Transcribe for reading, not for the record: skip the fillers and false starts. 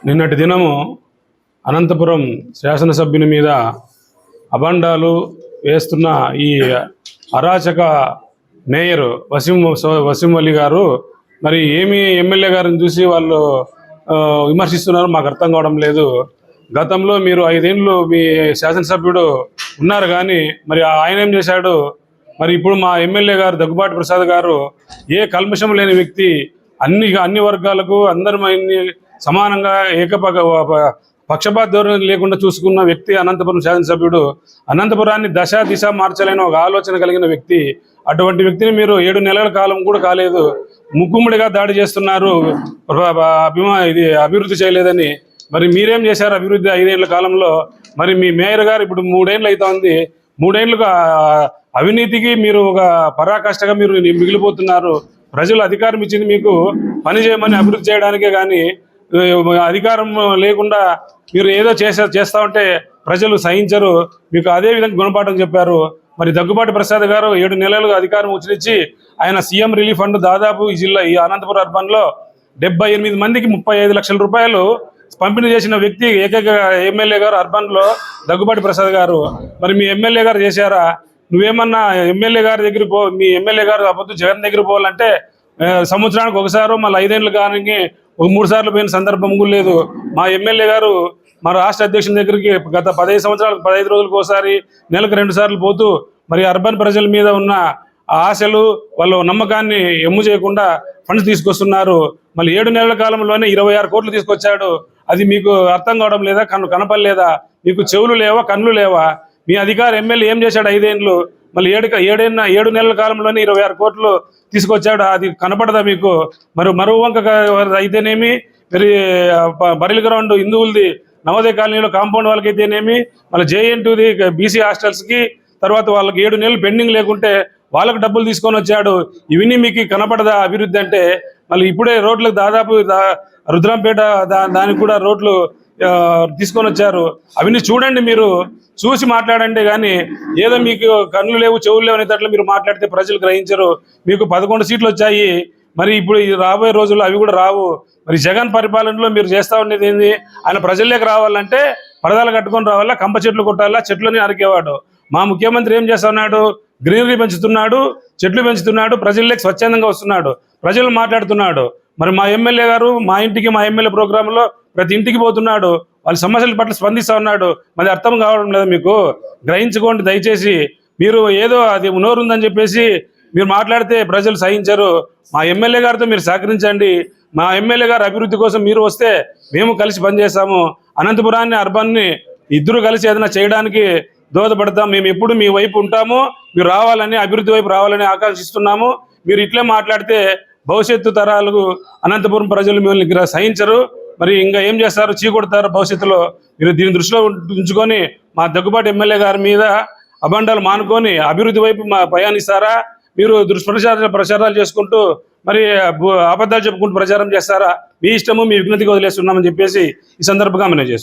నిన్నటి దినము అనంతపురం శాసనసభ్యుని మీద అభండాలు వేస్తున్న ఈ అరాచక మేయర్ వసీం అలీ గారు మరి ఏమి ఎమ్మెల్యే గారిని చూసి వాళ్ళు విమర్శిస్తున్నారు మాకు అర్థం కావడం లేదు. గతంలో మీరు 5 ఏళ్ళు మీ శాసనసభ్యుడు ఉన్నారు కానీ మరి ఆయన ఏం చేశాడు? మరి ఇప్పుడు మా ఎమ్మెల్యే గారు దగ్గుబాటి ప్రసాద్ గారు ఏ కల్మషం లేని వ్యక్తి, అన్ని వర్గాలకు అందరి సమానంగా పక్షపాత ధోరణి లేకుండా చూసుకున్న వ్యక్తి అనంతపురం శాసనసభ్యుడు. అనంతపురాన్ని దిశ మార్చలేని ఒక ఆలోచన కలిగిన వ్యక్తి. అటువంటి వ్యక్తిని మీరు 7 నెలల కాలం కూడా కాలేదు ముక్కుముడిగా దాడి చేస్తున్నారు. ఇది అభివృద్ధి చేయలేదని. మరి మీరేం చేశారు అభివృద్ధి 5 ఏళ్ల కాలంలో? మరి మీ మేయర్ గారు ఇప్పుడు 3 ఏళ్ళు అవుతోంది. 3 ఏళ్ళుగా అవినీతికి మీరు ఒక పరాకాష్ఠగా మీరు మిగిలిపోతున్నారు. ప్రజలు అధికారం ఇచ్చింది మీకు పని చేయమని, అభివృద్ధి చేయడానికే కానీ అధికారం లేకుండా మీరు ఏదో చేస్తా ఉంటే ప్రజలు సహించరు. మీకు అదే విధంగా గుణపాఠం చెప్పారు. మరి దగ్గుబాటి ప్రసాద్ గారు 7 నెలలుగా అధికారం ఉచిరించి ఆయన సీఎం రిలీఫ్ ఫండ్ దాదాపు ఈ అనంతపురం అర్బన్లో 78 మందికి 35 లక్షల రూపాయలు పంపిణీ చేసిన వ్యక్తి ఏకైక ఎమ్మెల్యే గారు అర్బన్లో దగ్గుబాటి ప్రసాద్ గారు. మరి మీ ఎమ్మెల్యే గారు చేశారా? నువ్వేమన్నా ఎమ్మెల్యే గారి దగ్గర మీ ఎమ్మెల్యే గారు అప్పుడు జగన్ దగ్గర పోవాలంటే సంవత్సరానికి ఒకసారి మళ్ళీ 5 ఏళ్ళు కానీ 3 సార్లు పోయిన సందర్భం కూడా లేదు. మా ఎమ్మెల్యే గారు మా రాష్ట్ర అధ్యక్షుని దగ్గరికి గత 15 సంవత్సరాలకు 15 రోజులకు ఒకసారి, నెలకు 2 సార్లు పోతూ మరి అర్బన్ ప్రజల మీద ఉన్న ఆశలు, వాళ్ళ నమ్మకాన్ని ఎమ్ము చేయకుండా ఫండ్స్ తీసుకొస్తున్నారు. మళ్ళీ 7 నెలల కాలంలోనే 26 కోట్లు తీసుకొచ్చాడు. అది మీకు అర్థం కావడం లేదా? కనపడలేదా? మీకు చెవులు లేవా, కళ్ళు లేవా? మీ అధికార ఎమ్మెల్యే ఏం చేశాడు 5 ఏళ్ళు? మళ్ళీ 7 నెలల కాలంలోనే 26 కోట్లు తీసుకొచ్చాడు. అది కనపడదా మీకు? మరి మరో వంక అయితేనేమి, మరి బరిల్ గ్రౌండ్ హిందువులది నవోదయ కాలనీలో కాంపౌండ్ వాళ్ళకైతేనేమి, మళ్ళీ JN2ది బీసీ హాస్టల్స్కి తర్వాత వాళ్ళకి 7 నెలలు పెండింగ్ లేకుంటే వాళ్ళకు డబ్బులు తీసుకొని వచ్చాడు. ఇవన్నీ మీకు కనపడదా అభివృద్ధి అంటే? మళ్ళీ ఇప్పుడే రోడ్లకు దాదాపు రుద్రంపేట దానికి కూడా రోడ్లు తీసుకొని వచ్చారు. అవన్నీ చూడండి, మీరు చూసి మాట్లాడండి. కానీ ఏదో మీకు కళ్ళు లేవు, చెవులు లేవు అనేటట్లు మీరు మాట్లాడితే ప్రజలు గ్రహించరు. మీకు 11 సీట్లు వచ్చాయి. మరి ఇప్పుడు రాబోయే రోజుల్లో అవి కూడా రావు. మరి జగన్ పరిపాలనలో మీరు చేస్తూ ఉండేది ఏంది? ఆయన ప్రజల్లోకి రావాలంటే పరదాలు కట్టుకొని రావాలా, కంప చెట్లు కొట్టాలా, చెట్లని అరికేవాడు. మా ముఖ్యమంత్రి ఏం చేస్తా ఉన్నాడు? గ్రీనరీ పెంచుతున్నాడు, చెట్లు పెంచుతున్నాడు, ప్రజల్లోకి స్వచ్ఛందంగా వస్తున్నాడు, ప్రజలు మాట్లాడుతున్నాడు. మరి మా ఎమ్మెల్యే గారు మా ఎమ్మెల్యే ప్రోగ్రాంలో ప్రతి ఇంటికి పోతున్నాడు, వాళ్ళ సమస్యల పట్ల స్పందిస్తూ ఉన్నాడు. మరి అర్థం కావడం లేదా మీకు? గ్రహించుకోండి దయచేసి. మీరు ఏదో అది నోరుందని చెప్పేసి మీరు మాట్లాడితే ప్రజలు సహించరు. మా ఎమ్మెల్యే గారితో మీరు సహకరించండి. మా ఎమ్మెల్యే గారు అభివృద్ధి కోసం మీరు వస్తే మేము కలిసి పనిచేస్తాము. అనంతపురాన్ని, అర్బన్ని ఇద్దరు కలిసి ఏదైనా చేయడానికి దోహదపడతాం. మేము ఎప్పుడు మీ వైపు ఉంటాము. మీరు రావాలని, అభివృద్ధి వైపు రావాలని ఆకాంక్షిస్తున్నాము. మీరు ఇట్లే మాట్లాడితే భవిష్యత్తు తరాలకు అనంతపురం ప్రజలు మిమ్మల్ని సహించరు. మరి ఇంకా ఏం చేస్తారు? చీకొడతారు భవిష్యత్తులో. మీరు దీన్ని దృష్టిలో ఉంచుకొని మా దగ్గుబాటి ఎమ్మెల్యే గారి మీద అభండాలు మానుకొని అభివృద్ధి వైపు ప్రయాణిస్తారా? మీరు ప్రచారాలు చేసుకుంటూ మరి అబద్ధాలు చెప్పుకుంటూ ప్రచారం చేస్తారా? మీ ఇష్టము, మీ విజ్ఞతకి వదిలేస్తున్నామని చెప్పేసి ఈ సందర్భంగా మనం చేస్తున్నాం.